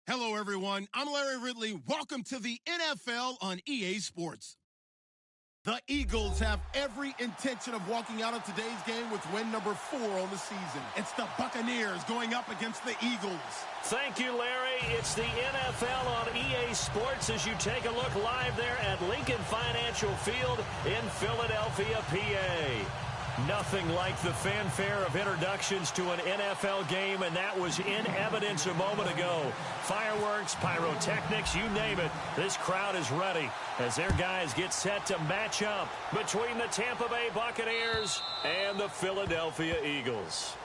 Hello, everyone. I'm Larry Ridley. Welcome to the NFL on EA Sports. The Eagles have every intention of walking out of today's game with win number 4 on the season. It's the Buccaneers going up against the Eagles. Thank you, Larry. It's the NFL on EA Sports as you take a look live there at Lincoln Financial Field in Philadelphia, PA. Nothing like the fanfare of introductions to an NFL game, and that was in evidence a moment ago. Fireworks, pyrotechnics, you name it. This crowd is ready as their guys get set to match up between the Tampa Bay Buccaneers and the Philadelphia Eagles.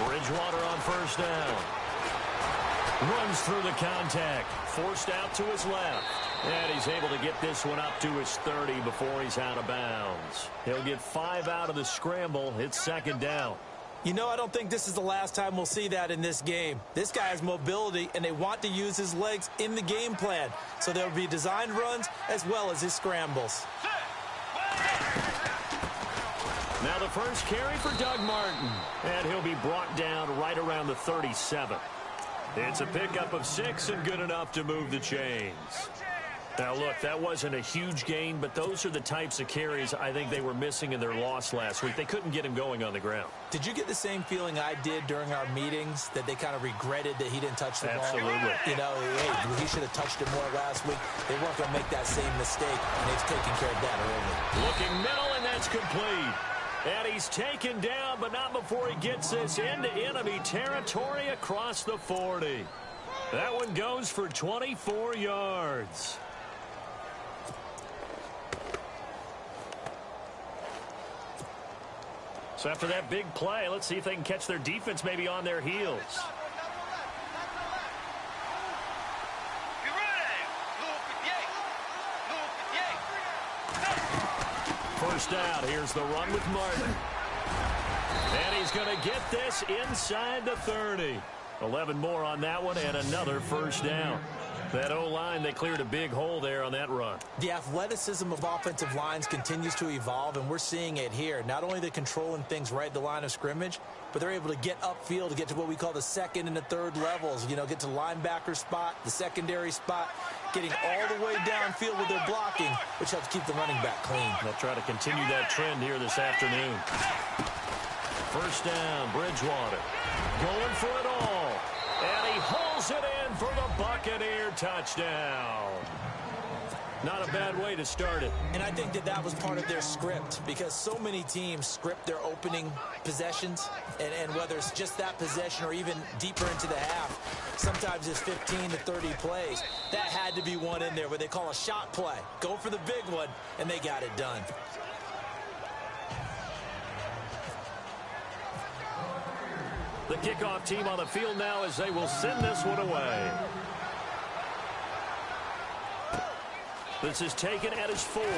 Bridgewater on first down. Runs through the contact. Forced out to his left. And he's able to get this one up to his 30 before he's out of bounds. He'll get 5 out of the scramble. It's second down. You know, I don't think this is the last time we'll see that in this game. This guy has mobility, and they want to use his legs in the game plan. So there will be designed runs as well as his scrambles. Now the first carry for Doug Martin, and he'll be brought down right around the 37. It's a pickup of 6 and good enough to move the chains. Now look, that wasn't a huge gain, but those are the types of carries I think they were missing in their loss last week. They couldn't get him going on the ground. Did you get the same feeling I did during our meetings, that they kind of regretted that he didn't touch the ball? Absolutely. You know, hey, he should have touched it more last week. They weren't going to make that same mistake, and they've taken care of that early. Looking middle, and that's complete. And he's taken down, but not before he gets this into enemy territory across the 40. That one goes for 24 yards. So after that big play, let's see if they can catch their defense maybe on their heels. First down, here's the run with Martin. And he's going to get this inside the 30. 11 more on that one and another first down. That O-line, they cleared a big hole there on that run. The athleticism of offensive lines continues to evolve, and we're seeing it here. Not only they're controlling things right at the line of scrimmage, but they're able to get upfield to get to what we call the second and the third levels. You know, get to linebacker spot, the secondary spot, getting all the way downfield with their blocking, which helps keep the running back clean. They'll try to continue that trend here this afternoon. First down, Bridgewater. Going for it all. And he hauls it in for the Buccaneer touchdown. Not a bad way to start it. And I think that was part of their script, because so many teams script their opening possessions, and whether it's just that possession or even deeper into the half, sometimes it's 15 to 30 plays. That had to be one in there where they call a shot play. Go for the big one, and they got it done. The kickoff team on the field now as they will send this one away. This is taken at his 4. And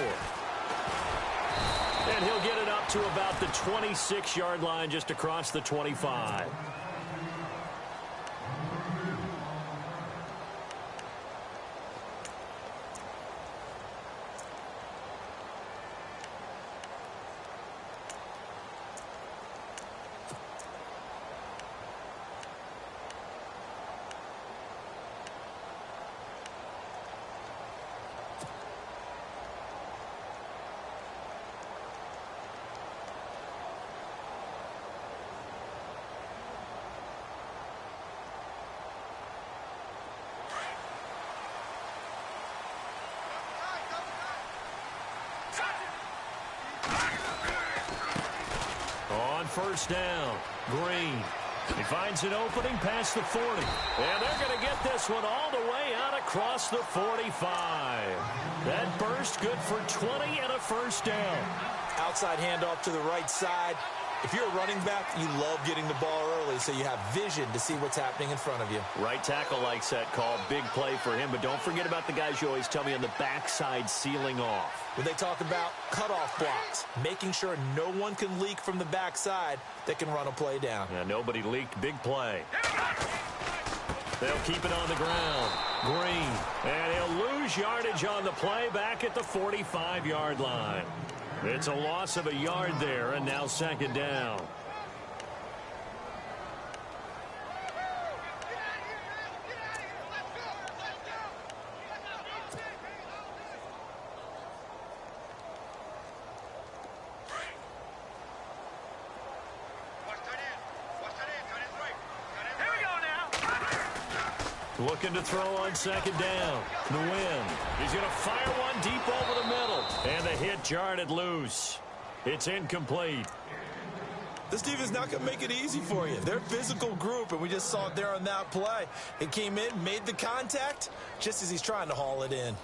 he'll get it up to about the 26-yard line, just across the 25. First down, Green. He finds an opening past the 40. And they're going to get this one all the way out across the 45. That burst good for 20 and a first down. Outside handoff to the right side. If you're a running back, you love getting the ball early so you have vision to see what's happening in front of you. Right tackle likes that call. Big play for him. But don't forget about the guys you always tell me on the backside sealing off. When they talk about cutoff blocks, making sure no one can leak from the backside that can run a play down. Yeah, nobody leaked. Big play. They'll keep it on the ground. Green. And he'll lose yardage on the play back at the 45-yard line. It's a loss of a yard there, and now second down. Looking to throw on second down. The win. He's going to fire one deep over the middle. And the hit jarred loose. It's incomplete. This defense not going to make it easy for you. They're a physical group, and we just saw it there on that play. It came in, made the contact, just as he's trying to haul it in.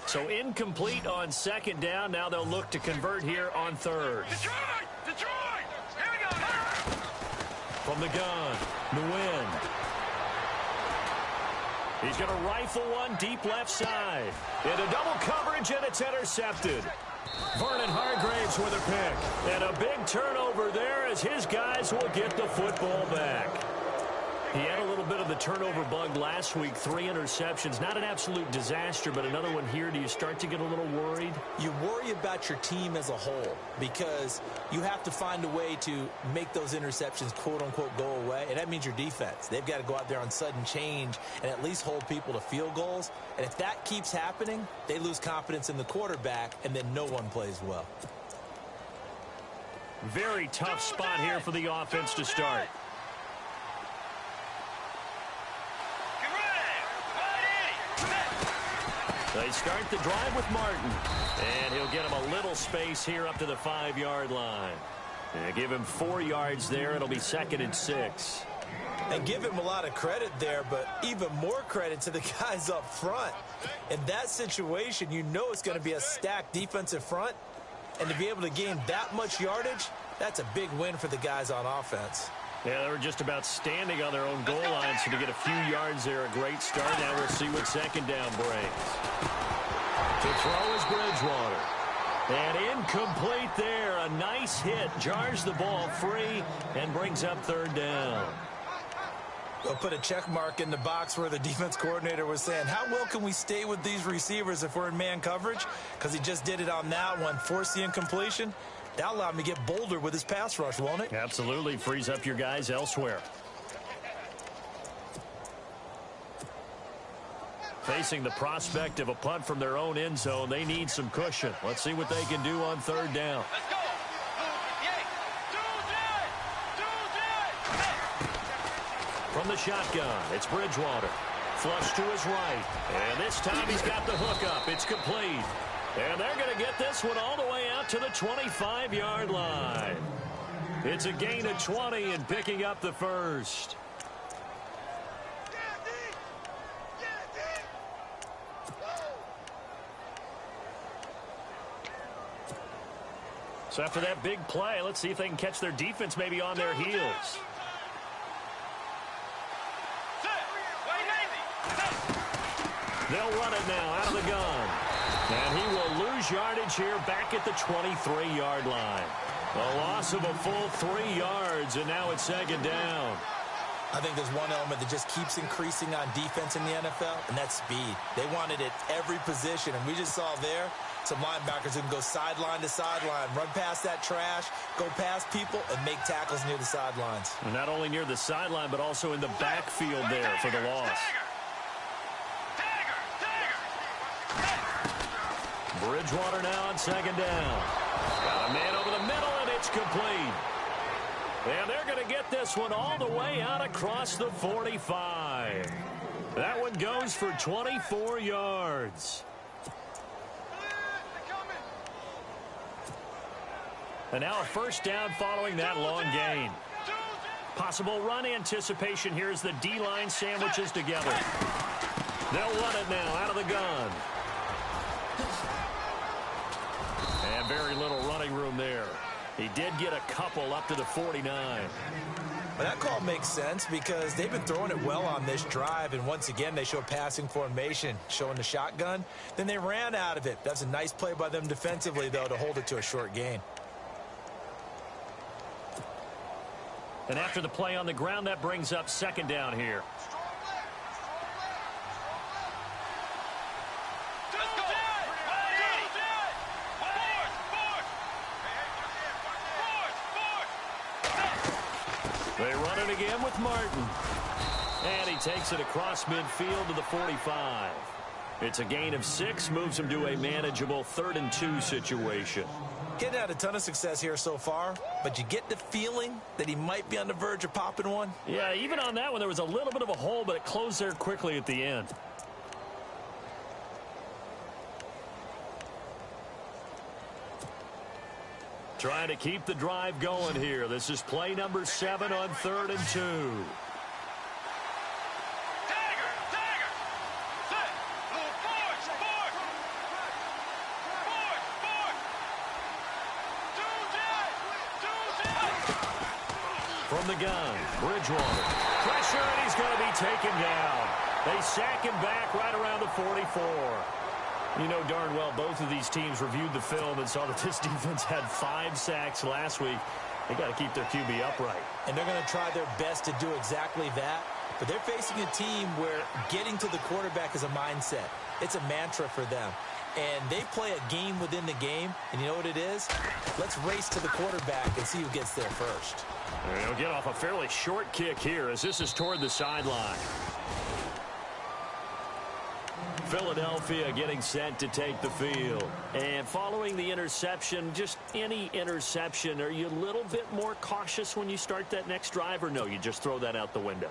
So incomplete on second down. Now they'll look to convert here on third. Detroit! Detroit! Here we go! From the gun, the win. He's going to rifle one deep left side. Into double coverage, and it's intercepted. Vernon Hargraves with a pick. And a big turnover there as his guys will get the football back. He had a little bit of the turnover bug last week, 3 interceptions. Not an absolute disaster, but another one here. Do you start to get a little worried? You worry about your team as a whole because you have to find a way to make those interceptions, quote-unquote, go away, and that means your defense. They've got to go out there on sudden change and at least hold people to field goals, and if that keeps happening, they lose confidence in the quarterback, and then no one plays well. Very tough spot here for the offense to start. They start the drive with Martin. And he'll get him a little space here up to the 5-yard line. And give him 4 yards there. It'll be 2nd and 6. And give him a lot of credit there, but even more credit to the guys up front. In that situation, you know it's going to be a stacked defensive front. And to be able to gain that much yardage, that's a big win for the guys on offense. Yeah, they were just about standing on their own goal line, so to get a few yards there, a great start. Now we'll see what second down brings. To throw is Bridgewater. And incomplete there. A nice hit. Jars the ball free and brings up 3rd down. They'll put a check mark in the box where the defense coordinator was saying, how well can we stay with these receivers if we're in man coverage? Because he just did it on that one, forced the incompletion. That'll allow him to get bolder with his pass rush, won't it? Absolutely. Frees up your guys elsewhere. Facing the prospect of a punt from their own end zone, they need some cushion. Let's see what they can do on 3rd down. Let's go! From the shotgun, it's Bridgewater. Flush to his right. And this time he's got the hook up. It's complete. And they're going to get this one all the way out to the 25-yard line. It's a gain of 20 and picking up the first. So after that big play, let's see if they can catch their defense maybe on their heels. They'll run it now out of the gun. And he will lose yardage here back at the 23-yard line. A loss of a full 3 yards, and now it's 2nd down. I think there's one element that just keeps increasing on defense in the NFL, and that's speed. They want it at every position, and we just saw there some linebackers who can go sideline to sideline, run past that trash, go past people, and make tackles near the sidelines. And not only near the sideline, but also in the backfield there for the loss. Bridgewater now on 2nd down. Got a man over the middle, and it's complete. And they're going to get this one all the way out across the 45. That one goes for 24 yards. And now a 1st down following that long gain. Possible run anticipation here as the D-line sandwiches together. They'll run it now out of the gun. And very little running room there. He did get a couple up to the 49. Well, that call makes sense because they've been throwing it well on this drive, and once again they show passing formation, showing the shotgun. Then they ran out of it. That's a nice play by them defensively, though, to hold it to a short gain. And after the play on the ground, that brings up second down here. They run it again with Martin. And he takes it across midfield to the 45. It's a gain of 6, moves him to a manageable 3rd and 2 situation. Getting had a ton of success here so far, but you get the feeling that he might be on the verge of popping one. Yeah, even on that one, there was a little bit of a hole, but it closed there quickly at the end. Trying to keep the drive going here. This is play number 7 on 3rd and 2. From the gun, Bridgewater. Pressure, and he's going to be taken down. They sack him back right around the 44. You know darn well both of these teams reviewed the film and saw that this defense had 5 sacks last week. They got to keep their QB upright. And they're going to try their best to do exactly that. But they're facing a team where getting to the quarterback is a mindset. It's a mantra for them. And they play a game within the game. And you know what it is? Let's race to the quarterback and see who gets there first. They'll get off a fairly short kick here as this is toward the sideline. Philadelphia getting set to take the field. And following the interception, just any interception, are you a little bit more cautious when you start that next drive, or no, you just throw that out the window?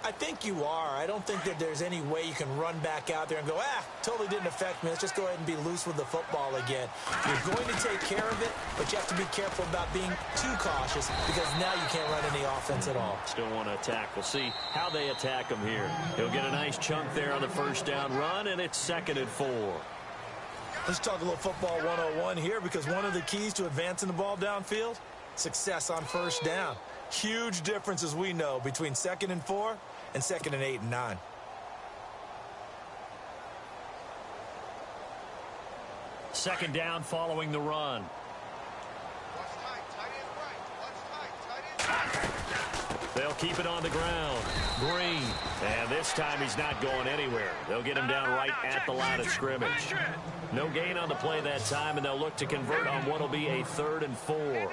I think you are. I don't think that there's any way you can run back out there and go, totally didn't affect me. Let's just go ahead and be loose with the football again. You're going to take care of it, but you have to be careful about being too cautious because now you can't run any offense at all. Still want to attack. We'll see how they attack him here. He'll get a nice chunk there on the first down run, and it's 2nd and 4. Let's talk a little football 101 here because one of the keys to advancing the ball downfield, success on first down. Huge difference, as we know, between 2nd and 4 and 2nd and 8 and 9. Second down following the run. They'll keep it on the ground. Green. And this time he's not going anywhere. They'll get him down right at the line of scrimmage. No gain on the play that time, and they'll look to convert on what will be a 3rd and 4.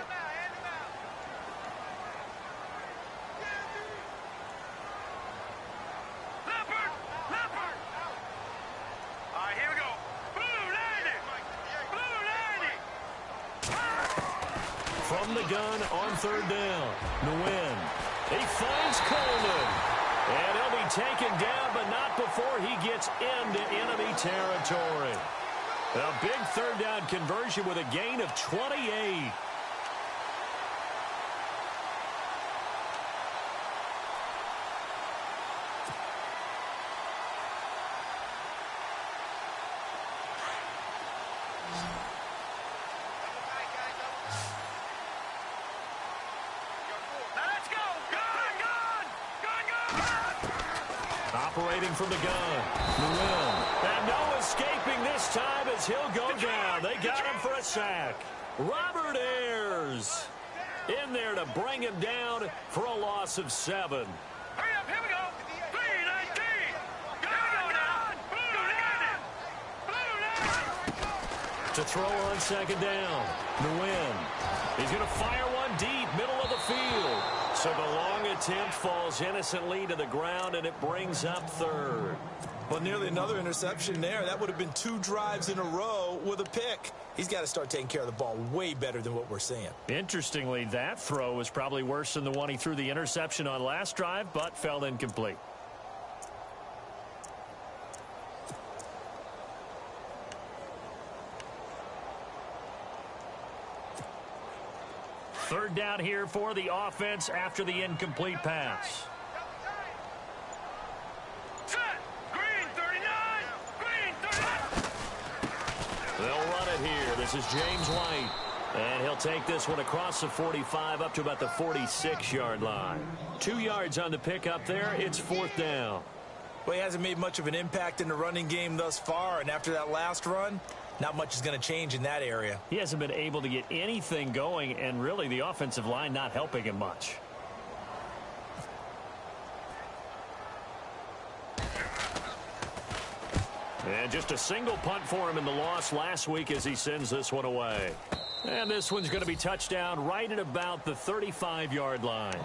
From the gun on 3rd down. Nguyen. He finds Coleman. And he'll be taken down, but not before he gets into enemy territory. A big 3rd down conversion with a gain of 28. Operating from the gun. Nguyen. And no escaping this time as he'll go down. They got him for a sack. Robert Ayers in there to bring him down for a loss of 7. Hurry up, here we go. 3-19. Go down. To throw on 2nd down. Nguyen. He's going to fire one deep, middle of the field. So the long attempt falls innocently to the ground, and it brings up 3rd. Well, nearly another interception there. That would have been 2 drives in a row with a pick. He's got to start taking care of the ball way better than what we're seeing. Interestingly, that throw was probably worse than the one he threw the interception on last drive, but fell incomplete. Third down here for the offense after the incomplete pass. Set. Green 39. Green 39. They'll run it here. This is James White. And he'll take this one across the 45 up to about the 46-yard line. 2 yards on the pickup there. It's fourth down. Well, he hasn't made much of an impact in the running game thus far, and after that last run, not much is going to change in that area. He hasn't been able to get anything going, and really the offensive line not helping him much. And just a single punt for him in the loss last week as he sends this one away. And this one's going to be touchdown right at about the 35-yard line.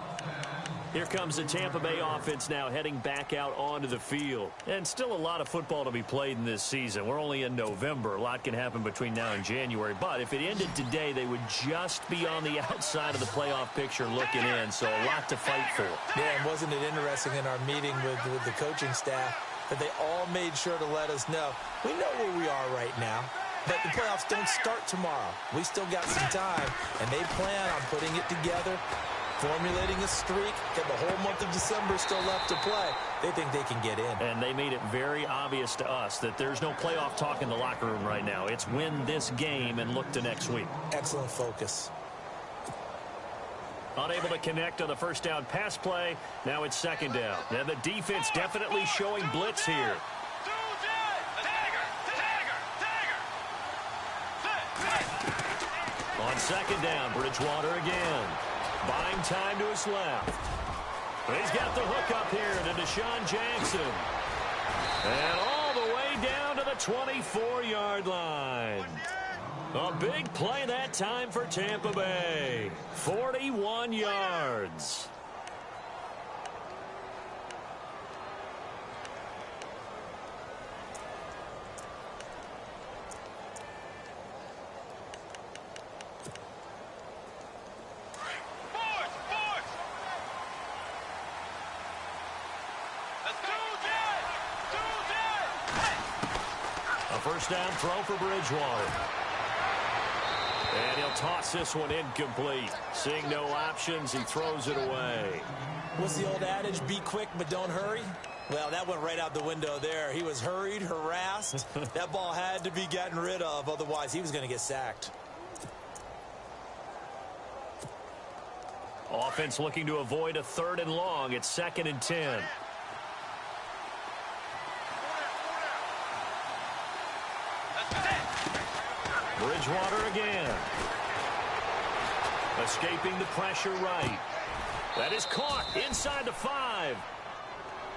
Here comes the Tampa Bay offense now heading back out onto the field. And still a lot of football to be played in this season. We're only in November. A lot can happen between now and January. But if it ended today, they would just be on the outside of the playoff picture looking in. So a lot to fight for. Yeah, and wasn't it interesting in our meeting with the coaching staff that they all made sure to let us know, we know where we are right now, but the playoffs don't start tomorrow. We still got some time, and they plan on putting it together, formulating a streak, got the whole month of December still left to play. They think they can get in. And they made it very obvious to us that there's no playoff talk in the locker room right now. It's win this game and look to next week. Excellent focus. Unable to connect on the first down pass play. Now it's second down. And the defense definitely showing blitz here. On second down, Bridgewater again. Buying time to his left. He's got the hook up here to Deshaun Jackson. And all the way down to the 24-yard line. A big play that time for Tampa Bay. 41 yards. A first down throw for Bridgewater. And he'll toss this one incomplete. Seeing no options, he throws it away. What's the old adage, be quick but don't hurry? Well, that went right out the window there. He was hurried, harassed. That ball had to be gotten rid of, otherwise he was going to get sacked. Offense looking to avoid a 3rd and long. It's 2nd and 10. Bridgewater again. Escaping the pressure right. That is caught inside the 5.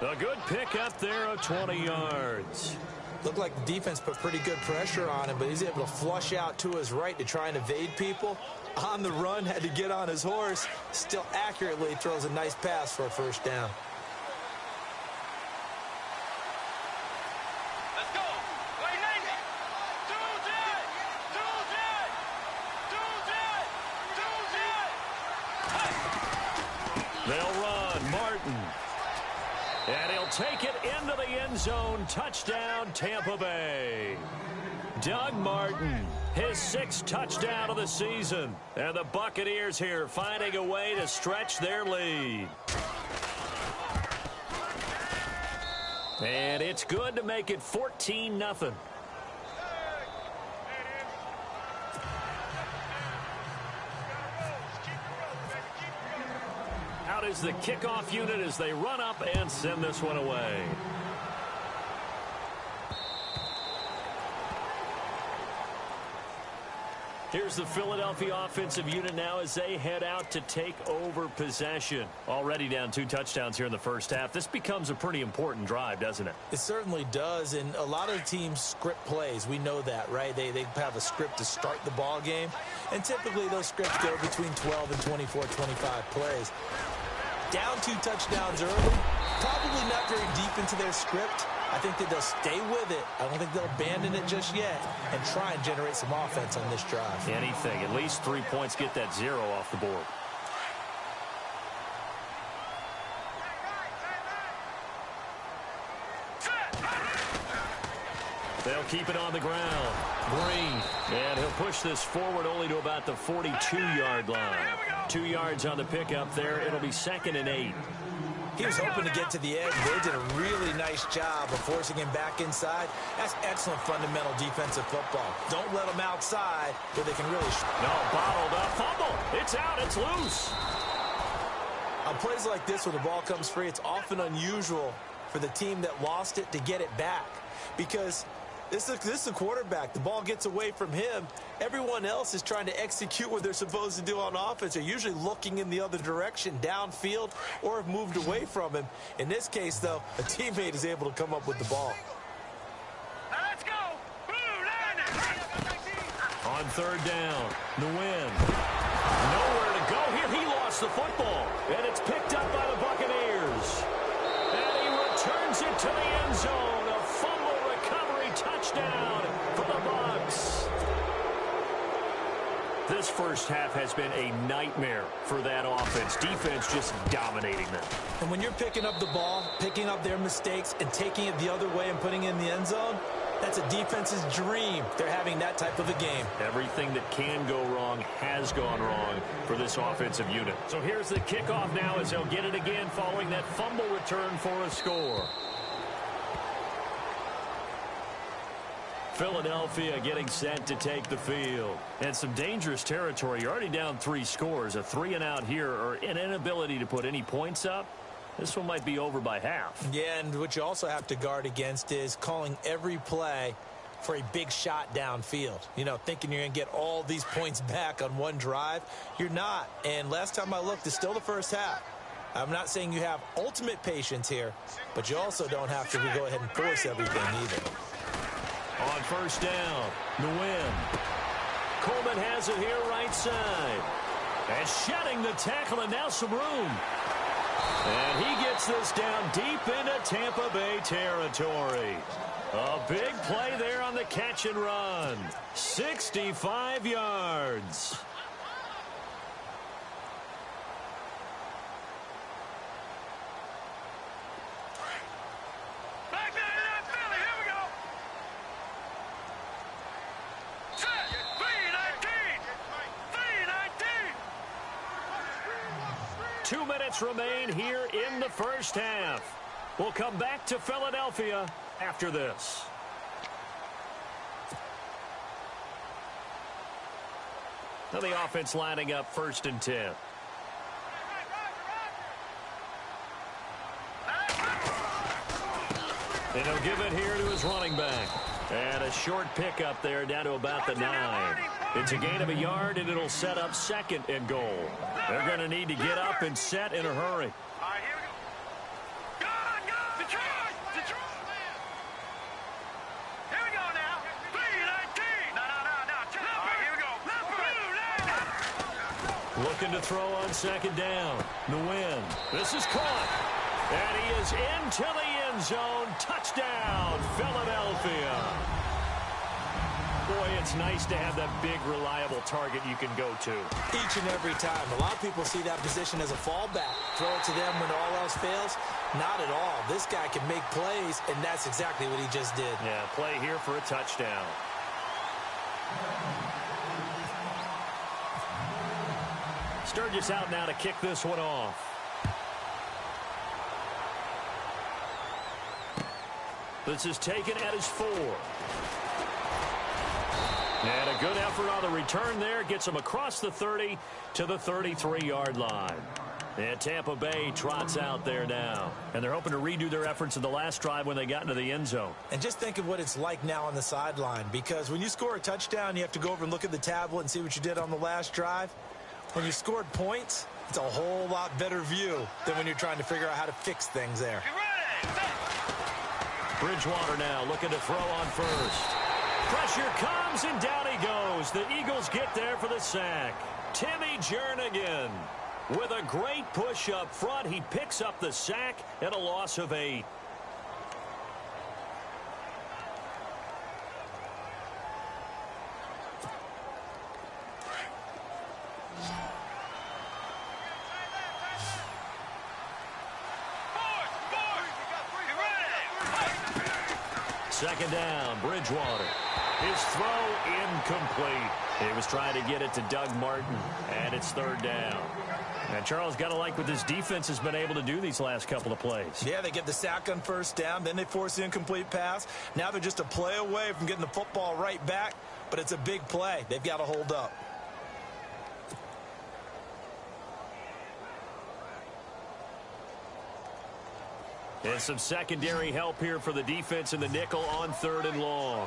A good pick up there of 20 yards. Looked like the defense put pretty good pressure on him, but he's able to flush out to his right to try and evade people. On the run, had to get on his horse. Still accurately throws a nice pass for a first down. They'll run. Martin. And he'll take it into the end zone. Touchdown, Tampa Bay. Doug Martin, his 6th touchdown of the season. And the Buccaneers here finding a way to stretch their lead. And it's good to make it 14-0. Out is the kickoff unit as they run up and send this one away. Here's the Philadelphia offensive unit now as they head out to take over possession. Already down 2 touchdowns here in the first half. This becomes a pretty important drive, doesn't it? It certainly does, and a lot of teams script plays. We know that, right? They have a script to start the ball game, and typically those scripts go between 12 and 24, 25 plays. Down 2 touchdowns early, probably not very deep into their script. I think that they'll stay with it. I don't think they'll abandon it just yet and try and generate some offense on this drive. Anything. At least 3 points, get that 0 off the board. They'll keep it on the ground. Green. And he'll push this forward only to about the 42-yard line. 2 yards on the pickup there. It'll be 2nd and 8. He was hoping to get to the edge. They did a really nice job of forcing him back inside. That's excellent fundamental defensive football. Don't let them outside where they can really... No, bottled up. Fumble. It's out. It's loose. On plays like this where the ball comes free, it's often unusual for the team that lost it to get it back. Because this is a quarterback. The ball gets away from him. Everyone else is trying to execute what they're supposed to do on offense. They're usually looking in the other direction, downfield, or have moved away from him. In this case, though, a teammate is able to come up with the ball. Let's go. On 3rd down, the win. Nowhere to go here. He lost the football, and it's picked up by the Buccaneers. And he returns it to the end zone. A fumble recovery touchdown for the Bucs. This first half has been a nightmare for that offense. Defense just dominating them. And when you're picking up the ball, picking up their mistakes, and taking it the other way and putting it in the end zone, that's a defense's dream. They're having that type of a game. Everything that can go wrong has gone wrong for this offensive unit. So here's the kickoff now as they'll get it again following that fumble return for a score. Philadelphia getting set to take the field. And some dangerous territory. You're already down 3 scores. A 3-and-out here or an inability to put any points up. This one might be over by half. Yeah, and what you also have to guard against is calling every play for a big shot downfield. You know, thinking you're going to get all these points back on one drive. You're not. And last time I looked, it's still the first half. I'm not saying you have ultimate patience here, but you also don't have to go ahead and force everything either. On 1st down, the win. Coleman has it here right side. And shedding the tackle, and now some room. And he gets this down deep into Tampa Bay territory. A big play there on the catch and run. 65 yards. Back there to that Philly. Here we go. Set. 3-19. 3-19. 2 minutes remain here in the first half. We'll come back to Philadelphia after this. Now the offense lining up 1st and 10. And he'll give it here to his running back. And a short pickup there down to about the 9. It's a gain of a yard, and it'll set up 2nd and goal. They're going to need to get up and set in a hurry. All right, here we go. Go! Detroit! Detroit! Here we go now. 3-19. No. All right, here we go. Looking to throw on 2nd down. The win. This is caught. And he is into the end zone. Touchdown, Philadelphia. Boy, it's nice to have that big, reliable target you can go to. Each and every time. A lot of people see that position as a fallback. Throw it to them when all else fails. Not at all. This guy can make plays, and that's exactly what he just did. Yeah, play here for a touchdown. Sturgis out now to kick this one off. This is taken at his 4. And a good effort on the return there. Gets him across the 30 to the 33-yard line. And Tampa Bay trots out there now. And they're hoping to redo their efforts in the last drive when they got into the end zone. And just think of what it's like now on the sideline. Because when you score a touchdown, you have to go over and look at the tablet and see what you did on the last drive. When you scored points, it's a whole lot better view than when you're trying to figure out how to fix things there. Bridgewater now looking to throw on 1st. Pressure comes, and down he goes. The Eagles get there for the sack. Timmy Jernigan with a great push up front. He picks up the sack and a loss of 8. Second down, Bridgewater. His throw incomplete. He was trying to get it to Doug Martin, and it's third down. And Charles, got to like what this defense has been able to do these last couple of plays. Yeah, they get the sack on first down, then they force the incomplete pass. Now they're just a play away from getting the football right back, but it's a big play. They've got to hold up. And some secondary help here for the defense in the nickel on third and long.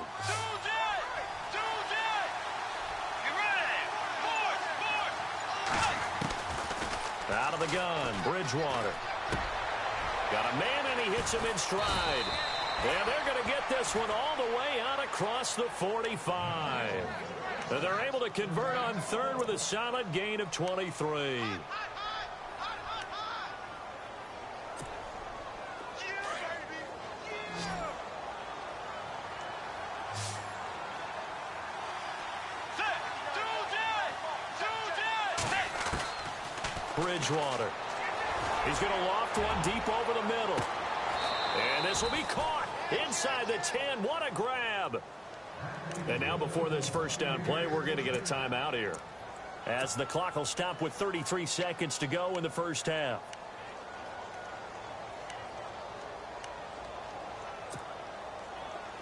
Out of the gun, Bridgewater. Got a man, and he hits him in stride. And they're going to get this one all the way out across the 45. And they're able to convert on third with a solid gain of 23. Bridgewater. He's going to loft one deep over the middle. And this will be caught inside the 10. What a grab. And now before this first down play, we're going to get a timeout here, as the clock will stop with 33 seconds to go in the first half.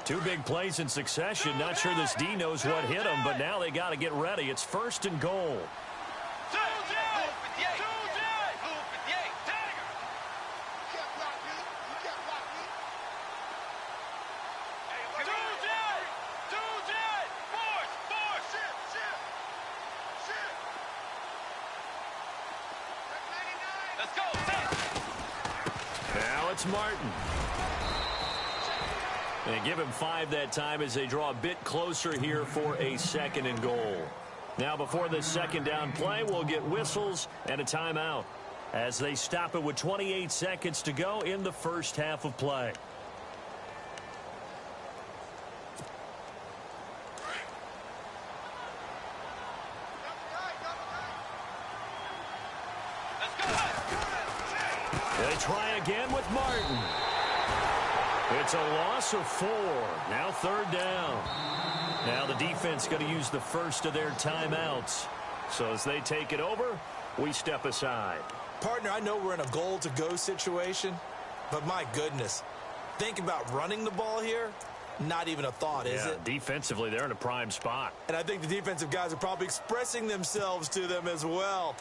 Two big plays in succession. Not sure this D knows what hit him, but now they got to get ready. It's first and goal. Now it's Martin. And give him 5 that time as they draw a bit closer here for a second and goal. Now before this second down play, we'll get whistles and a timeout as they stop it with 28 seconds to go in the first half of play. They try again with Martin. It's a loss of 4. Now third down. Now the defense going to use the first of their timeouts. So as they take it over, we step aside. Partner, I know we're in a goal-to-go situation, but my goodness, think about running the ball here. Not even a thought, is it? Defensively, they're in a prime spot. And I think the defensive guys are probably expressing themselves to them as well.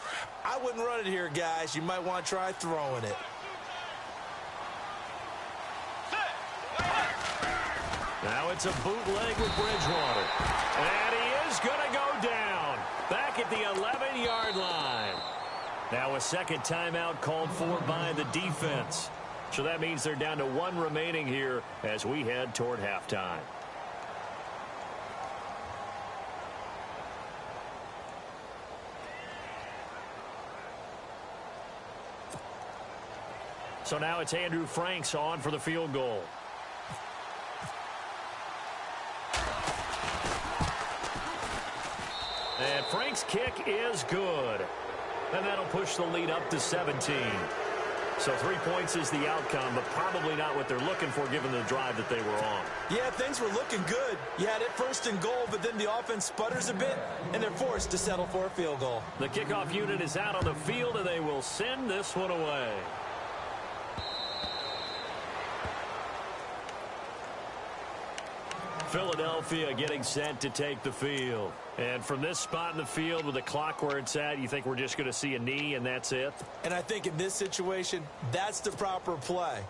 I wouldn't run it here, guys. You might want to try throwing it. Now it's a bootleg with Bridgewater. And he is going to go down. Back at the 11-yard line. Now a second timeout called for by the defense. So that means they're down to 1 remaining here as we head toward halftime. So now it's Andrew Franks on for the field goal. And Frank's kick is good. And that'll push the lead up to 17. So 3 points is the outcome, but probably not what they're looking for given the drive that they were on. Yeah, things were looking good. You had it first and goal, but then the offense sputters a bit, and they're forced to settle for a field goal. The kickoff unit is out on the field, and they will send this one away. Philadelphia getting set to take the field. And from this spot in the field with the clock where it's at, you think we're just going to see a knee and that's it? And I think in this situation, that's the proper play.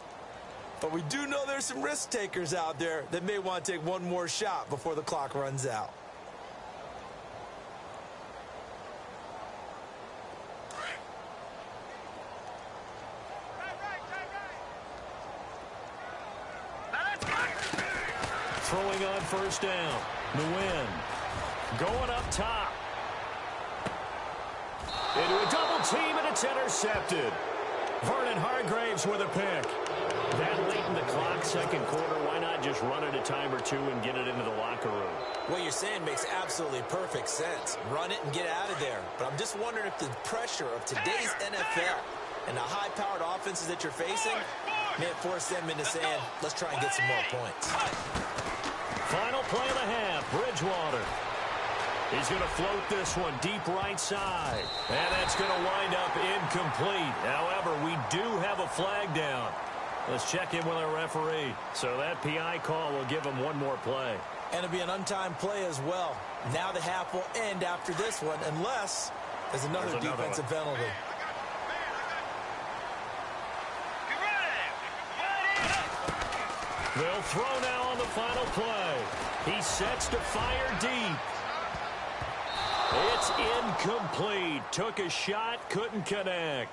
But we do know there's some risk takers out there that may want to take one more shot before the clock runs out. Throwing on first down. Nguyen going up top. Into a double team, and it's intercepted. Vernon Hargraves with a pick. That late in the clock, second quarter, why not just run it a time or two and get it into the locker room? What you're saying makes absolutely perfect sense. Run it and get out of there. But I'm just wondering if the pressure of today's NFL and the high-powered offenses that you're facing May have forced them into saying, let's try and get some more points. Final play of the half, Bridgewater. He's going to float this one deep right side. And that's going to wind up incomplete. However, we do have a flag down. Let's check in with our referee. So that PI call will give him one more play. And it'll be an untimed play as well. Now the half will end after this one, unless there's another defensive penalty. They'll throw now on the final play. He sets to fire deep. It's incomplete. Took a shot, couldn't connect.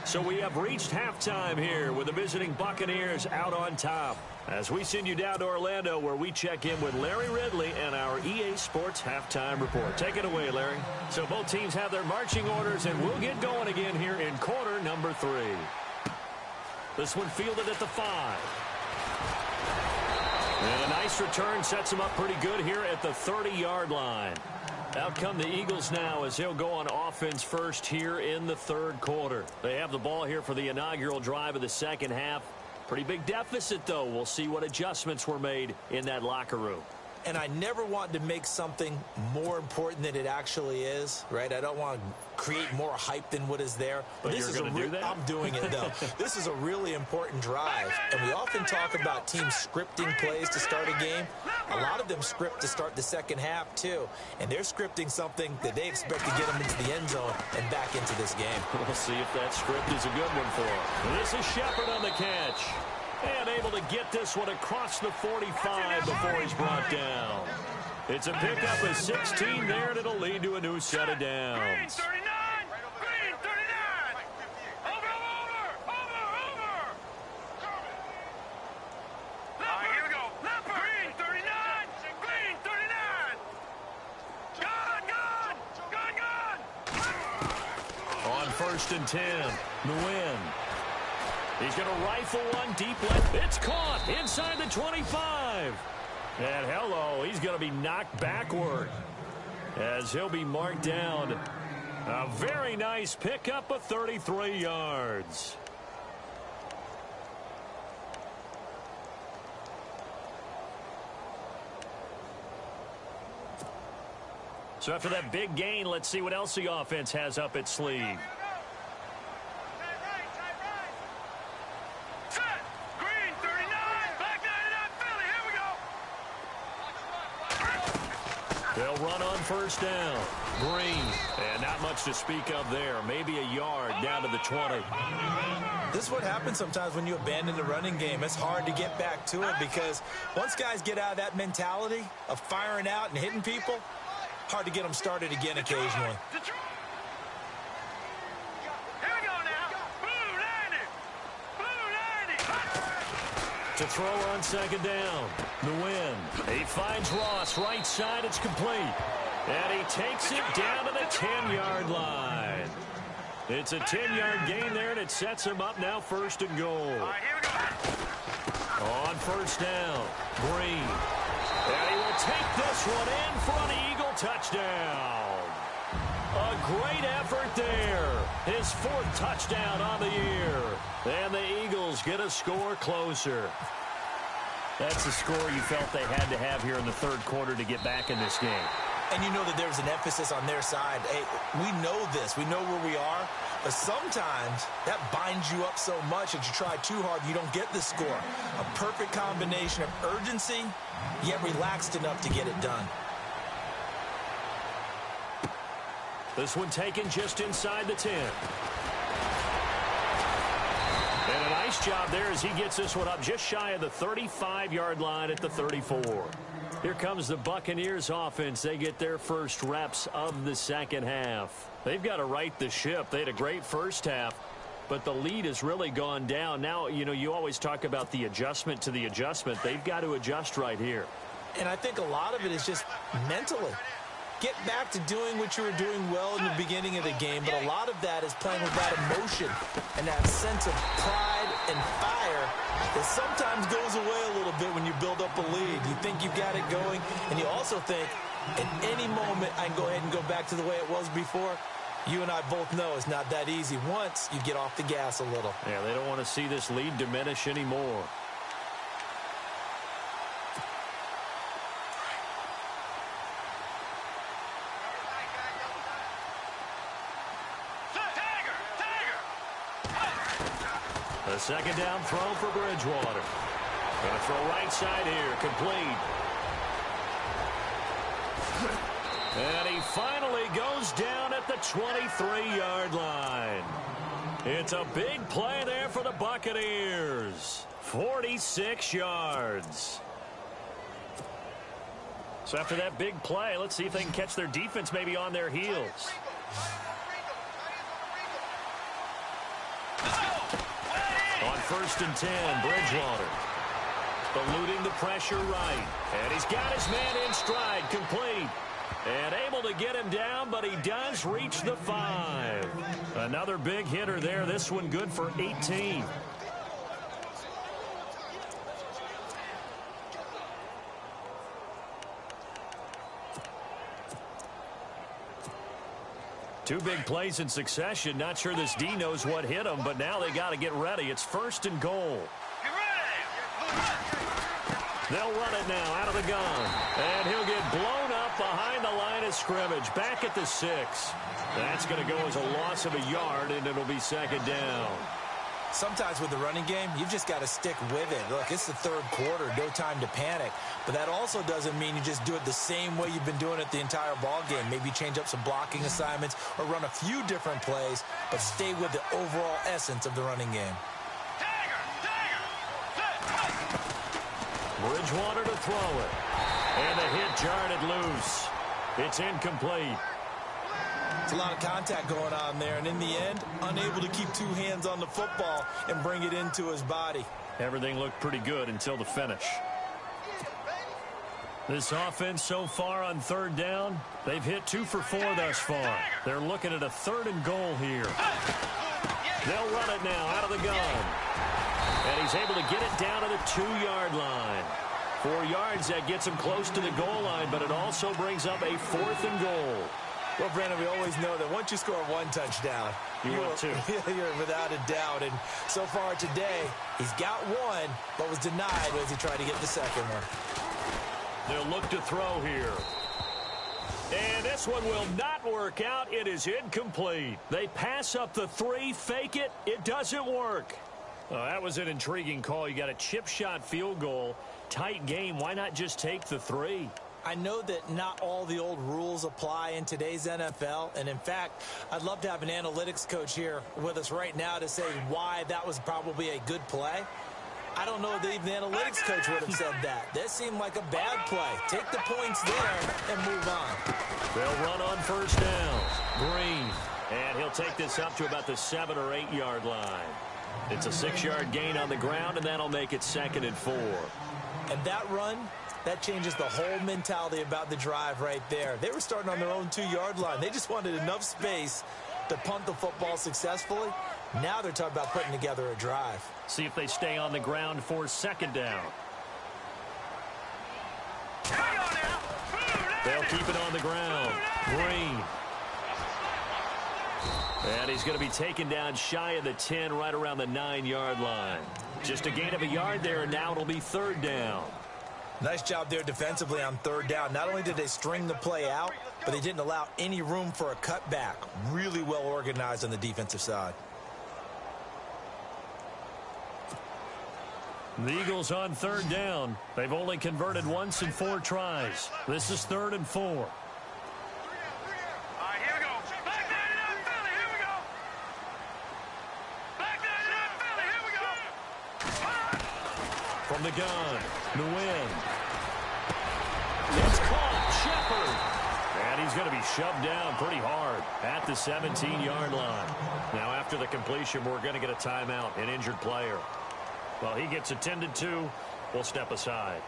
So we have reached halftime here with the visiting Buccaneers out on top. As we send you down to Orlando, where we check in with Larry Ridley and our EA Sports Halftime Report. Take it away, Larry. So both teams have their marching orders, and we'll get going again here in quarter number 3. This one fielded at the 5. And a nice return sets him up pretty good here at the 30-yard line. Out come the Eagles now as they'll go on offense first here in the third quarter. They have the ball here for the inaugural drive of the second half. Pretty big deficit, though. We'll see what adjustments were made in that locker room. And I never want to make something more important than it actually is, right? I don't want to create more hype than what is there. But this you're going to do that? I'm doing it, though. This is a really important drive. And we often talk about teams scripting plays to start a game. A lot of them script to start the second half, too. And they're scripting something that they expect to get them into the end zone and back into this game. We'll see if that script is a good one for them. This is Shepard on the catch. And able to get this one across the 45 before he's brought down. It's a pickup of 16 there, and it'll lead to a new set of downs. Green 39! Green 39! Over! Here we go. Green 39! Green 39! Gone! On 1st and 10, the win. He's going to rifle one deep left. It's caught inside the 25. And hello, he's going to be knocked backward as he'll be marked down. A very nice pickup of 33 yards. So after that big gain, let's see what else the offense has up its sleeve. They'll run on 1st down. Green. And not much to speak of there. Maybe a yard down to the 20. This is what happens sometimes when you abandon the running game. It's hard to get back to it because once guys get out of that mentality of firing out and hitting people, hard to get them started again occasionally. To throw on 2nd down. The win. He finds Ross right side. It's complete. And he takes it down to the 10-yard line. It's a 10-yard gain there, and it sets him up now 1st and goal. On 1st down. Green. And he will take this one in for an Eagle touchdown. A great effort there. His 4th touchdown on the year. And the Eagles get a score closer. That's the score you felt they had to have here in the third quarter to get back in this game. And you know that there's an emphasis on their side. Hey, we know this. We know where we are. But sometimes that binds you up so much that you try too hard, you don't get the score. A perfect combination of urgency, yet relaxed enough to get it done. This one taken just inside the 10. And a nice job there as he gets this one up just shy of the 35-yard line at the 34. Here comes the Buccaneers offense. They get their first reps of the second half. They've got to right the ship. They had a great first half, but the lead has really gone down. Now, you know, you always talk about the adjustment to the adjustment. They've got to adjust right here. And I think a lot of it is just mentally. Get back to doing what you were doing well in the beginning of the game, but a lot of that is playing with that emotion and that sense of pride and fire that sometimes goes away a little bit when you build up a lead. You think you've got it going, and you also think at any moment I can go ahead and go back to the way it was before. You and I both know it's not that easy once you get off the gas a little. Yeah, they don't want to see this lead diminish anymore. The second down throw for Bridgewater. Going to throw right side here, complete. And he finally goes down at the 23-yard line. It's a big play there for the Buccaneers. 46 yards. So after that big play, let's see if they can catch their defense maybe on their heels. On 1st and 10, Bridgewater. Eluding the pressure right. And he's got his man in stride, complete. And able to get him down, but he does reach the 5. Another big hitter there. This one good for 18. Two big plays in succession. Not sure this D knows what hit him, but now they got to get ready. It's 1st and goal. They'll run it now out of the gun. And he'll get blown up behind the line of scrimmage. Back at the 6. That's going to go as a loss of a yard, and it'll be 2nd down. Sometimes with the running game, you've just got to stick with it. Look, it's the 3rd quarter, no time to panic. But that also doesn't mean you just do it the same way you've been doing it the entire ball game. Maybe change up some blocking assignments or run a few different plays, but stay with the overall essence of the running game. Bridgewater to throw it. And the hit jarred it loose. It's incomplete. It's a lot of contact going on there, and in the end, unable to keep 2 hands on the football and bring it into his body. Everything looked pretty good until the finish. This offense so far on 3rd down, they've hit 2 for 4 thus far. They're looking at a 3rd and goal here. They'll run it now out of the gun. And he's able to get it down to the 2-yard line. 4 yards, that gets him close to the goal line, but it also brings up a 4th and goal. Well, Brandon, we always know that once you score 1 touchdown, you're without a doubt. And so far today, he's got 1, but was denied as he tried to get the 2nd one. They'll look to throw here. And this one will not work out. It is incomplete. They pass up the 3, fake it. It doesn't work. Oh, that was an intriguing call. You got a chip shot field goal. Tight game. Why not just take the 3? I know that not all the old rules apply in today's NFL, and in fact, I'd love to have an analytics coach here with us right now to say why that was probably a good play. I don't know that even the analytics coach would have said that. That seemed like a bad play. Take the points there and move on. They'll run on 1st down. Green. And he'll take this up to about the 7 or 8 yard line. It's a 6-yard gain on the ground, and that'll make it 2nd and 4. And that run, that changes the whole mentality about the drive right there. They were starting on their own 2-yard line. They just wanted enough space to punt the football successfully. Now they're talking about putting together a drive. See if they stay on the ground for 2nd down. They'll keep it on the ground. Green. And he's going to be taken down shy of the 10, right around the 9-yard line. Just a gain of a yard there, and now it'll be 3rd down. Nice job there defensively on 3rd down. Not only did they string the play out, but they didn't allow any room for a cutback. Really well organized on the defensive side. The Eagles on 3rd down. They've only converted once in 4 tries. This is 3rd and 4. All right, here we go. Back there to that Philly. Here we go. Back there to that Philly. Here we go. From the gun, Nguyen. It's caught. Shepard. And he's going to be shoved down pretty hard at the 17-yard line. Now, after the completion, we're going to get a timeout, an injured player. Well, he gets attended to. We'll step aside.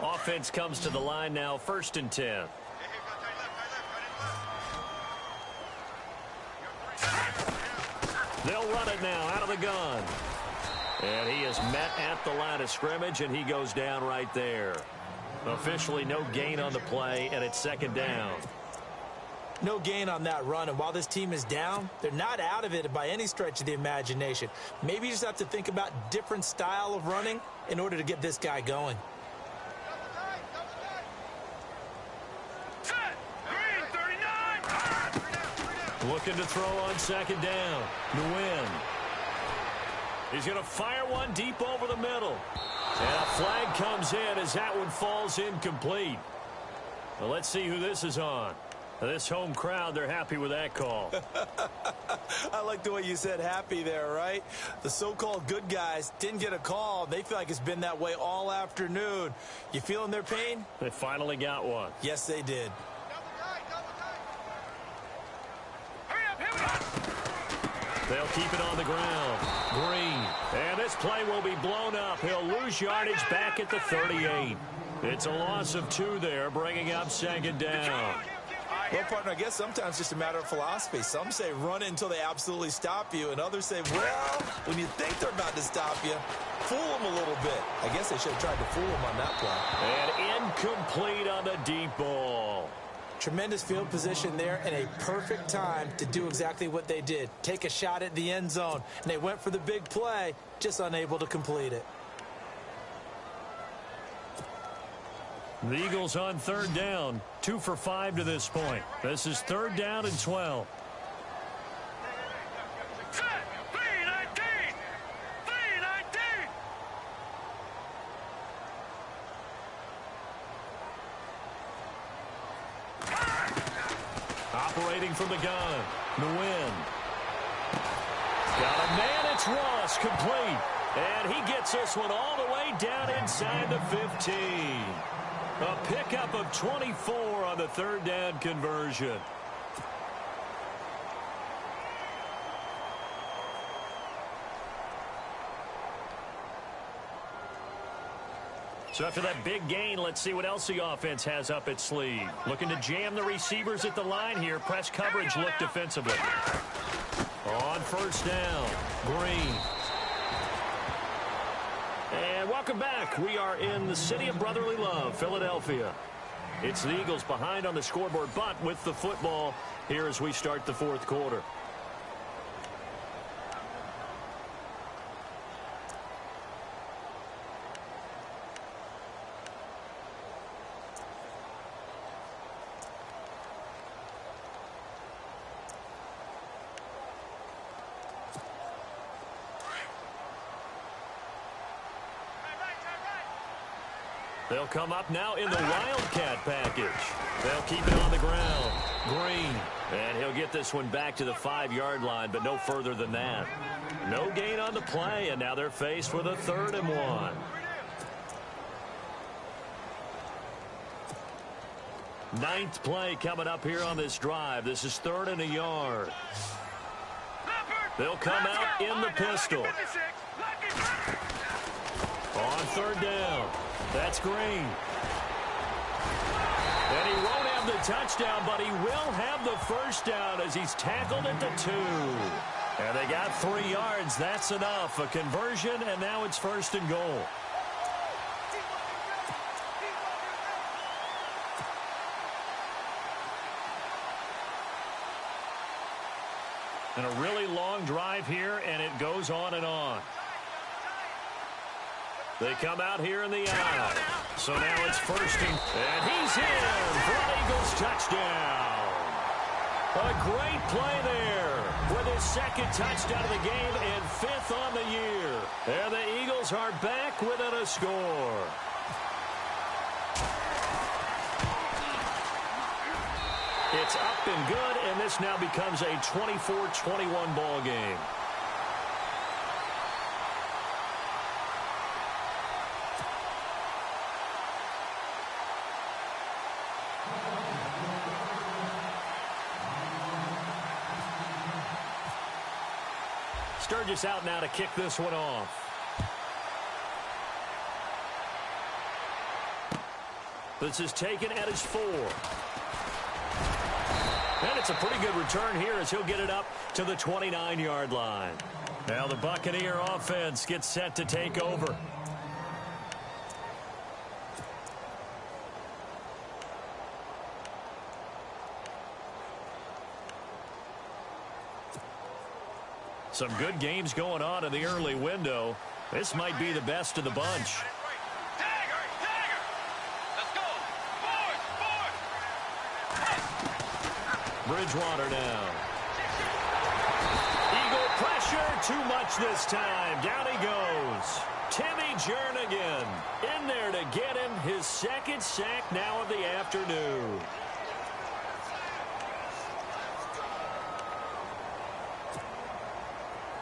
Offense comes to the line now, 1st and 10. They'll run it now out of the gun. And he is met at the line of scrimmage, and he goes down right there. Officially no gain on the play, and it's second down. No gain on that run, and while this team is down, they're not out of it by any stretch of the imagination. Maybe you just have to think about different style of running in order to get this guy going. Set. Green, 39. Looking to throw on second down. Nguyen. He's going to fire one deep over the middle. And a flag comes in as that one falls incomplete. Well, let's see who this is on. This home crowd, they're happy with that call. I like the way you said happy there, right? The so-called good guys didn't get a call. They feel like it's been that way all afternoon. You feeling their pain? They finally got one. Yes, they did. Hurry up, here we go. They'll keep it on the ground. Green. And this play will be blown up. He'll lose yardage back at the 38. It's a loss of 2 there, bringing up second down. Well, partner, I guess sometimes it's just a matter of philosophy. Some say run it until they absolutely stop you, and others say, well, when you think they're about to stop you, fool them a little bit. I guess they should have tried to fool them on that play. And incomplete on the deep ball. Tremendous field position there and a perfect time to do exactly what they did. Take a shot at the end zone. And they went for the big play, just unable to complete it. The Eagles on third down. 2 for 5 to this point. This is third down and 12. Set. 319. 319. Operating from the gun. Nguyen. Got a man. It's Ross. Complete. And he gets this one all the way down inside the 15. A pickup of 24 on the third down conversion. So after that big gain, let's see what else the offense has up its sleeve. Looking to jam the receivers at the line here. Press coverage look defensively. On first down, Green. And welcome back. We are in the city of brotherly love, Philadelphia. It's the Eagles behind on the scoreboard, but with the football here as we start the fourth quarter. They'll come up now in the Wildcat package. They'll keep it on the ground. Green. And he'll get this one back to the 5-yard line, but no further than that. No gain on the play, and now they're faced with a 3rd and 1. Ninth play coming up here on this drive. This is 3rd and a yard. They'll come out in the pistol. On 3rd down. That's Green. And he won't have the touchdown, but he will have the first down as he's tackled at the 2. And they got 3 yards. That's enough. A conversion, and now it's 1st and goal. And a really long drive here, and it goes on and on. They come out here in the aisle. So now it's 1st and he's in for an Eagles touchdown. A great play there with his 2nd touchdown of the game and 5th on the year. And the Eagles are back within a score. It's up and good, and this now becomes a 24-21 ball game. Sturgis out now to kick this one off. This is taken at his 4. And it's a pretty good return here as he'll get it up to the 29-yard line. Now the Buccaneer offense gets set to take over. Some good games going on in the early window. This might be the best of the bunch. Dagger! Dagger! Let's go! Forward! Forward! Bridgewater now. Eagle pressure, too much this time. Down he goes. Timmy Jernigan in there to get him his second sack now of the afternoon.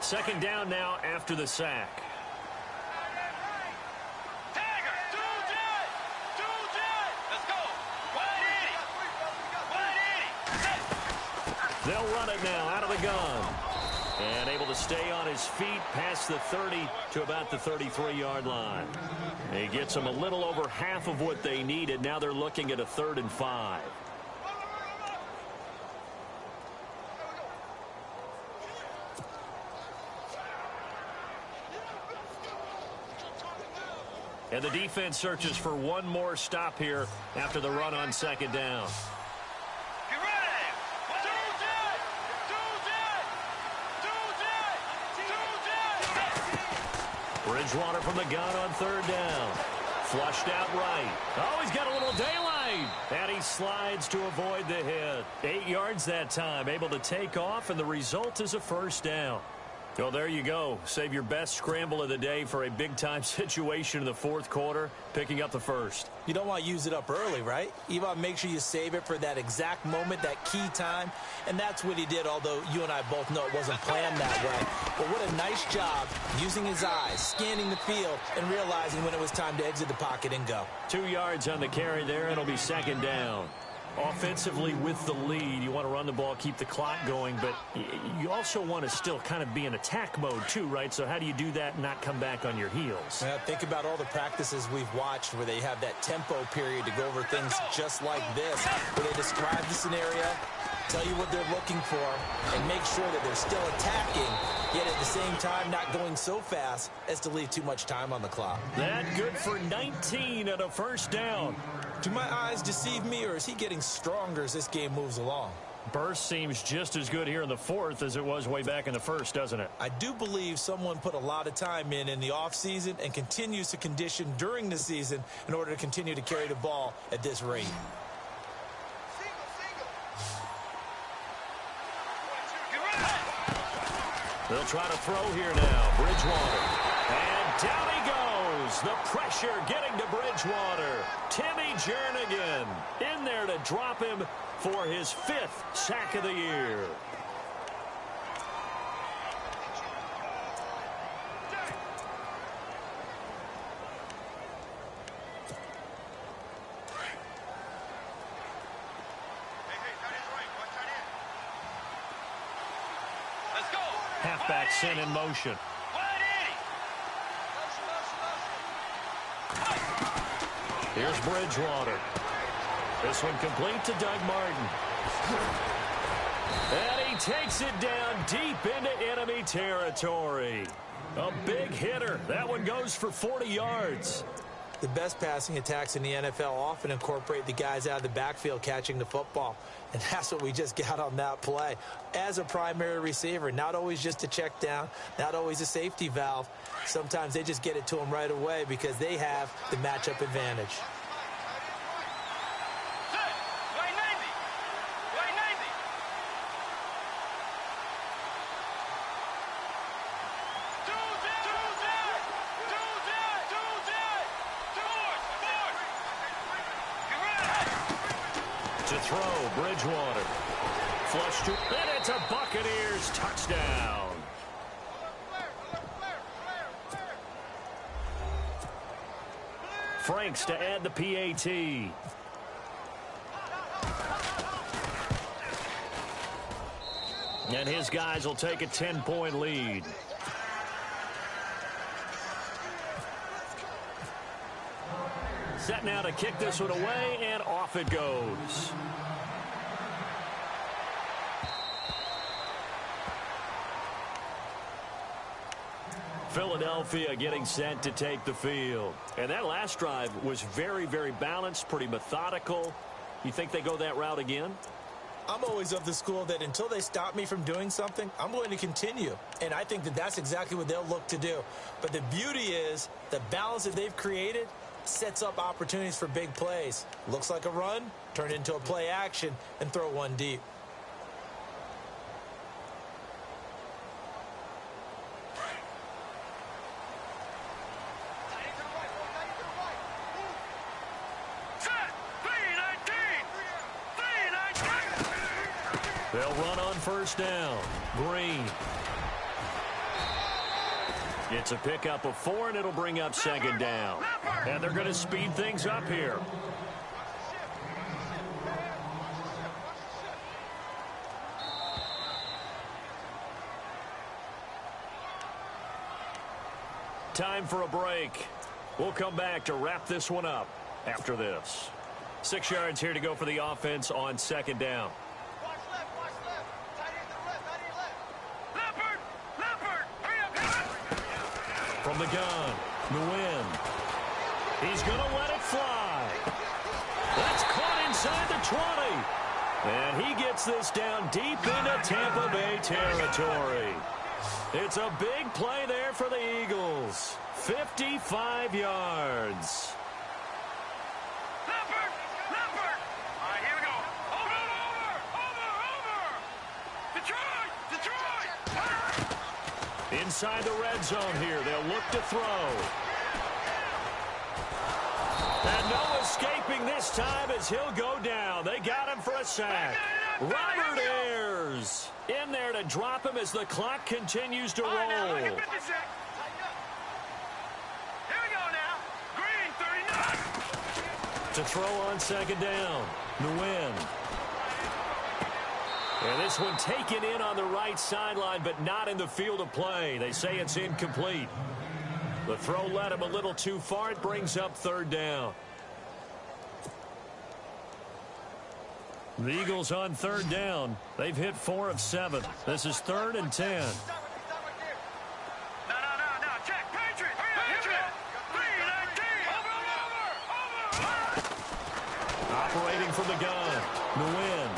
Second down now after the sack. Dagger! Two jet! Two jet! Let's go! 180! 180! They'll run it now out of the gun. And able to stay on his feet past the 30 to about the 33-yard line. He gets them a little over half of what they needed. Now they're looking at a 3rd and 5. And the defense searches for one more stop here after the run on second down. Get ready! Two jet! Two jet! Two jet! Two jet! Bridgewater from the gun on 3rd down. Flushed out right. Oh, he's got a little daylight. And he slides to avoid the hit. 8 yards that time. Able to take off, and the result is a 1st down. Well, there you go. Save your best scramble of the day for a big-time situation in the 4th quarter, picking up the 1st. You don't want to use it up early, right? You want to make sure you save it for that exact moment, that key time. And that's what he did, although you and I both know it wasn't planned that way. But what a nice job using his eyes, scanning the field, and realizing when it was time to exit the pocket and go. 2 yards on the carry there. It'll be second down. Offensively with the lead, you want to run the ball, keep the clock going, but you also want to still kind of be in attack mode too, right? So how do you do that and not come back on your heels? Yeah, think about all the practices we've watched where they have that tempo period to go over things just like this, where they describe the scenario, tell you what they're looking for, and make sure that they're still attacking, yet at the same time not going so fast as to leave too much time on the clock. That good for 19 and a 1st down. Do my eyes deceive me, or is he getting stronger as this game moves along? Burst seems just as good here in the 4th as it was way back in the 1st, doesn't it? I do believe someone put a lot of time in the offseason and continues to condition during the season in order to continue to carry the ball at this rate. They'll try to throw here now. Bridgewater. And down he goes. The pressure getting to Bridgewater. Timmy Jernigan in there to drop him for his 5th sack of the year. Let's go! Halfback sent in motion. 180! Here's Bridgewater. This one complete to Doug Martin. And he takes it down deep into enemy territory. A big hitter. That one goes for 40 yards. The best passing attacks in the NFL often incorporate the guys out of the backfield catching the football. And that's what we just got on that play. As a primary receiver, not always just a check down, not always a safety valve. Sometimes they just get it to them right away because they have the matchup advantage. To throw, Bridgewater. Flush to, and it's a Buccaneers touchdown. Franks to add the PAT. And his guys will take a 10-point lead. Set now to kick this one away, and off it goes. Philadelphia getting set to take the field. And that last drive was very, very balanced, pretty methodical. You think they go that route again? I'm always of the school that until they stop me from doing something, I'm going to continue. And I think that that's exactly what they'll look to do. But the beauty is the balance that they've created sets up opportunities for big plays. Looks like a run, turn it into a play action, and throw one deep. They'll run on first down. Green. It's a pickup of 4, and it'll bring up second down. And they're going to speed things up here. Time for a break. We'll come back to wrap this one up after this. 6 yards here to go for the offense on second down. From the gun, Nguyen. He's going to let it fly. That's caught inside the 20. And he gets this down deep into Tampa Bay territory. It's a big play there for the Eagles. 55 yards. Leopard! Leopard! All right, here we go. Over! Detroit! Inside the red zone here, they'll look to throw. And no escaping this time as he'll go down. They got him for a sack. Robert Ayers in there to drop him as the clock continues to roll. Here we go now. Green, 39. To throw on second down, Nguyen. And this one taken in on the right sideline, but not in the field of play. They say it's incomplete. The throw led him a little too far. It brings up third down. The Eagles on third down. They've hit 4 of 7. This is 3rd and 10. No. Check. Patriot. Over. Operating from the gun. Nguyen.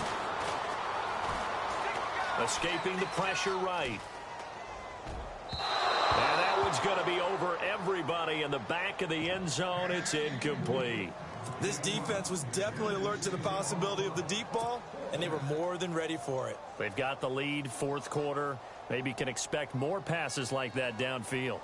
Escaping the pressure right. And that one's going to be over everybody in the back of the end zone. It's incomplete. This defense was definitely alert to the possibility of the deep ball, and they were more than ready for it. They've got the lead, fourth quarter. Maybe can expect more passes like that downfield.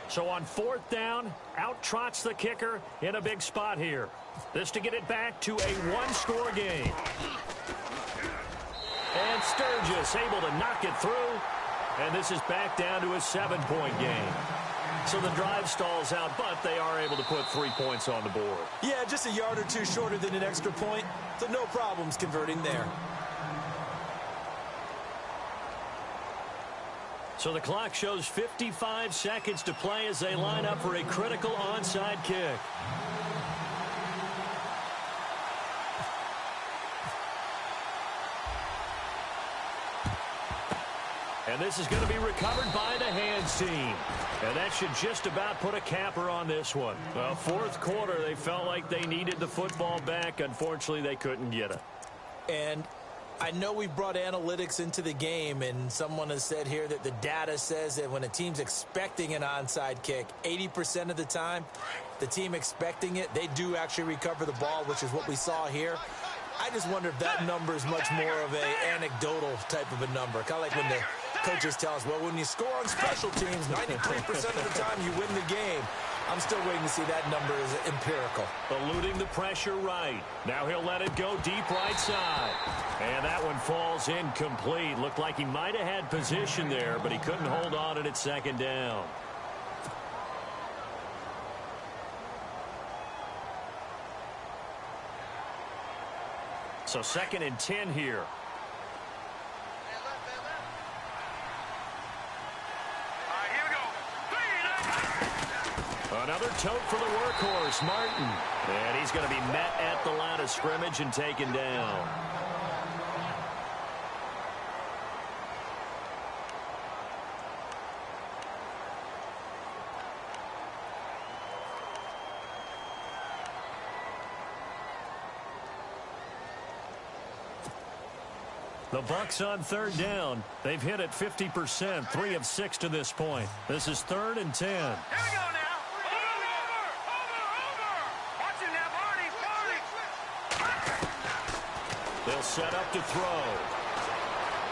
So on 4th down, out trots the kicker in a big spot here. This to get it back to a one-score game. And Sturgis able to knock it through. And this is back down to a 7-point game. So the drive stalls out, but they are able to put 3 points on the board. Yeah, just a yard or two shorter than an extra point, so no problems converting there. So the clock shows 55 seconds to play as they line up for a critical onside kick. And this is going to be recovered by the hands team. And that should just about put a capper on this one. Well, fourth quarter, they felt like they needed the football back. Unfortunately, they couldn't get it. And I know we brought analytics into the game, and someone has said here that the data says that when a team's expecting an onside kick, 80% of the time, the team expecting it, they do actually recover the ball, which is what we saw here. I just wonder if that number is much more of an anecdotal type of a number. Kind of like when the coaches tell us, well, when you score on special teams, 93% of the time you win the game. I'm still waiting to see that number is empirical. Eluding the pressure right. Now he'll let it go deep right side. And that one falls incomplete. Looked like he might have had position there, but he couldn't hold on at second down. So 2nd and 10 here. Another tote for the workhorse, Martin. And he's going to be met at the line of scrimmage and taken down. The Bucs on third down. They've hit it 50%, 3 of 6 to this point. This is 3rd and 10. Here we go now. Over. Watch him now, Barney. They'll set up to throw.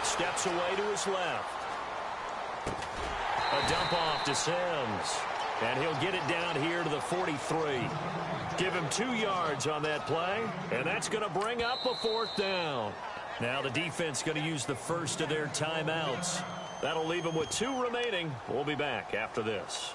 Steps away to his left. A dump off to Sims. And he'll get it down here to the 43. Give him 2 yards on that play. And that's going to bring up a 4th down. Now the defense going to use the first of their timeouts. That'll leave them with 2 remaining. We'll be back after this.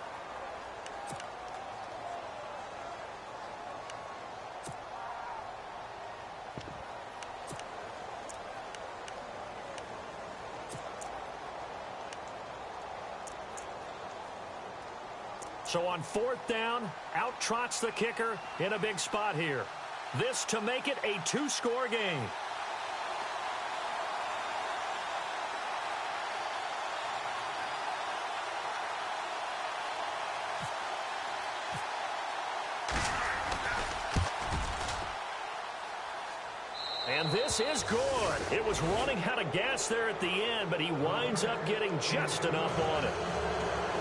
So on 4th down, out trots the kicker in a big spot here. This to make it a 2-score game. And this is good. It was running out of gas there at the end, but he winds up getting just enough on it.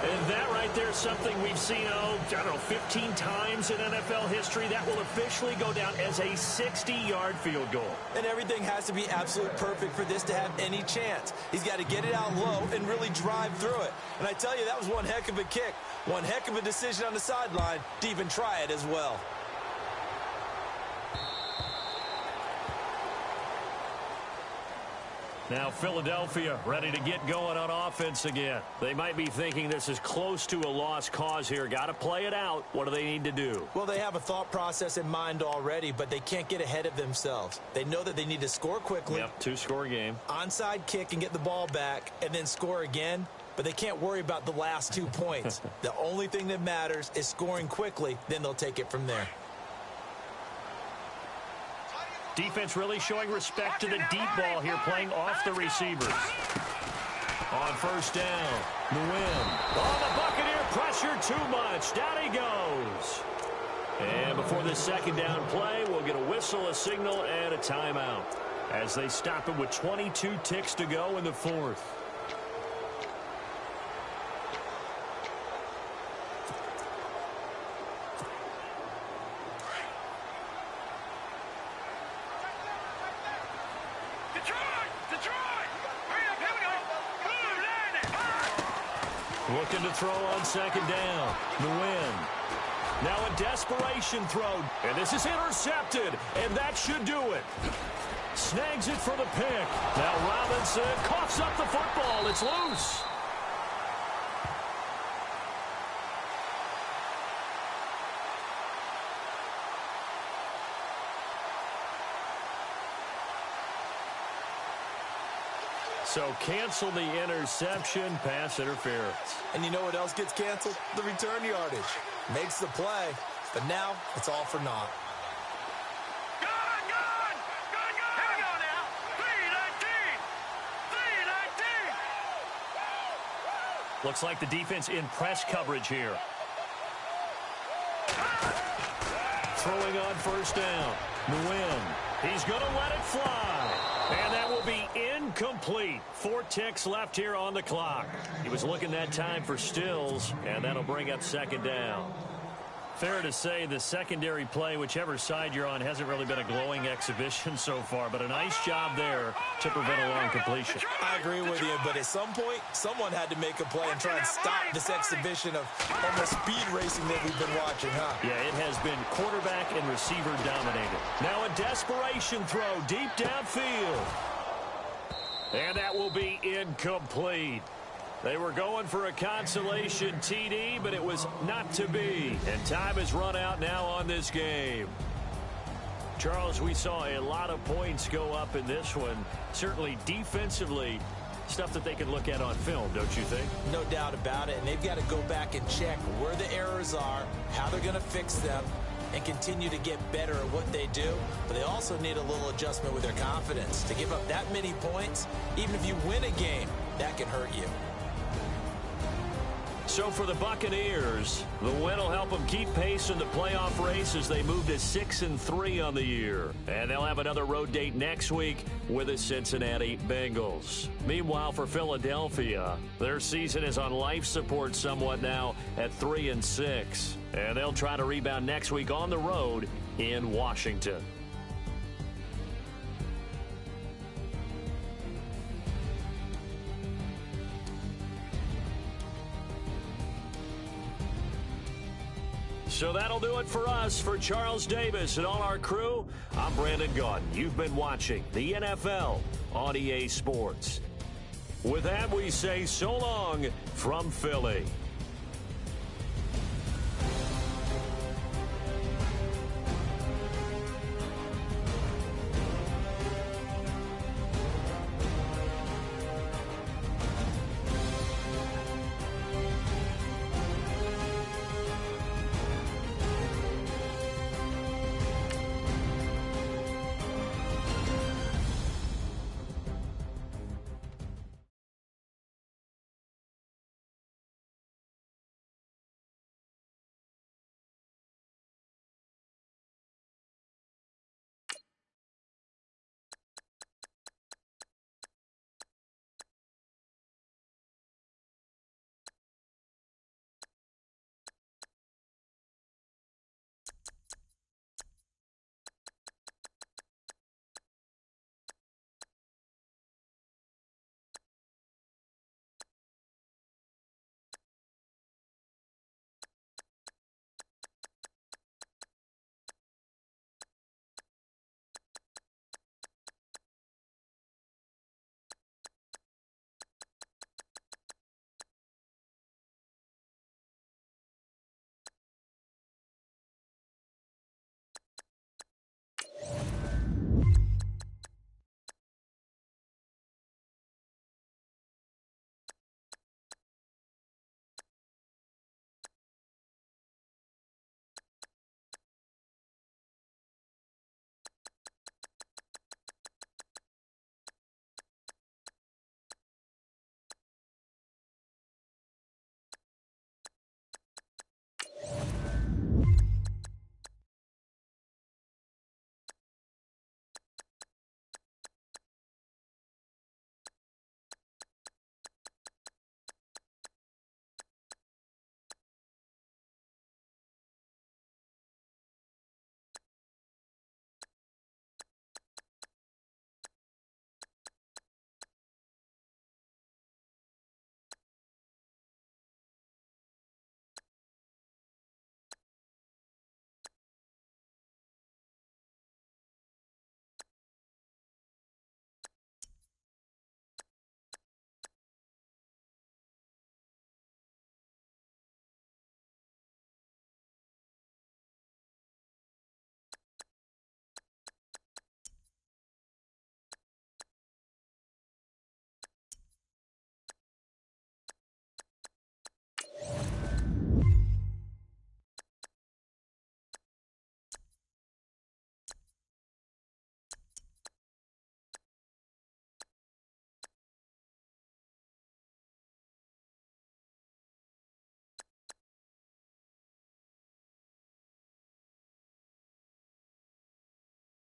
And that right there is something we've seen, I don't know, 15 times in NFL history. That will officially go down as a 60-yard field goal. And everything has to be absolutely perfect for this to have any chance. He's got to get it out low and really drive through it. And I tell you, that was one heck of a kick. One heck of a decision on the sideline to even try it as well. Now Philadelphia ready to get going on offense again. They might be thinking this is close to a lost cause here. Got to play it out. What do they need to do? Well, they have a thought process in mind already, but they can't get ahead of themselves. They know that they need to score quickly. Yep, 2-score game. Onside kick and get the ball back and then score again. But they can't worry about the last 2 points. The only thing that matters is scoring quickly. Then they'll take it from there. Defense really showing respect to the deep ball here, playing off the receivers. On 1st down, Nguyen. Oh, the Buccaneer pressure too much. Down he goes. And before this 2nd down play, we'll get a whistle, a signal, and a timeout as they stop it with 22 ticks to go in the 4th. Looking to throw on 2nd down. Nguyen. Now a desperation throw. And this is intercepted. And that should do it. Snags it for the pick. Now Robinson coughs up the football. It's loose. So cancel the interception, pass interference. And you know what else gets canceled? The return yardage. Makes the play, but now it's all for naught. Gone! Here we go now. 3-19. Looks like the defense in press coverage here. Throwing on 1st down. Nguyen. He's going to let it fly. And that will be incomplete. 4 ticks left here on the clock. He was looking that time for Stills, and that'll bring up 2nd down. Fair to say the secondary play, whichever side you're on, hasn't really been a glowing exhibition so far, but a nice job there to prevent a long completion. I agree with you, but at some point, someone had to make a play and try and stop this exhibition of almost speed racing that we've been watching, huh? Yeah, it has been quarterback and receiver dominated. Now a desperation throw deep downfield. And that will be incomplete. They were going for a consolation TD, but it was not to be. And time has run out now on this game. Charles, we saw a lot of points go up in this one. Certainly defensively, stuff that they can look at on film, don't you think? No doubt about it. And they've got to go back and check where the errors are, how they're going to fix them, and continue to get better at what they do. But they also need a little adjustment with their confidence. To give up that many points, even if you win a game, that can hurt you. So for the Buccaneers, the win will help them keep pace in the playoff race as they move to 6-3 on the year. And they'll have another road date next week with the Cincinnati Bengals. Meanwhile, for Philadelphia, their season is on life support somewhat now at 3-6. And they'll try to rebound next week on the road in Washington. So that'll do it for us. For Charles Davis and all our crew, I'm Brandon Gaudin. You've been watching the NFL on EA Sports. With that, we say so long from Philly.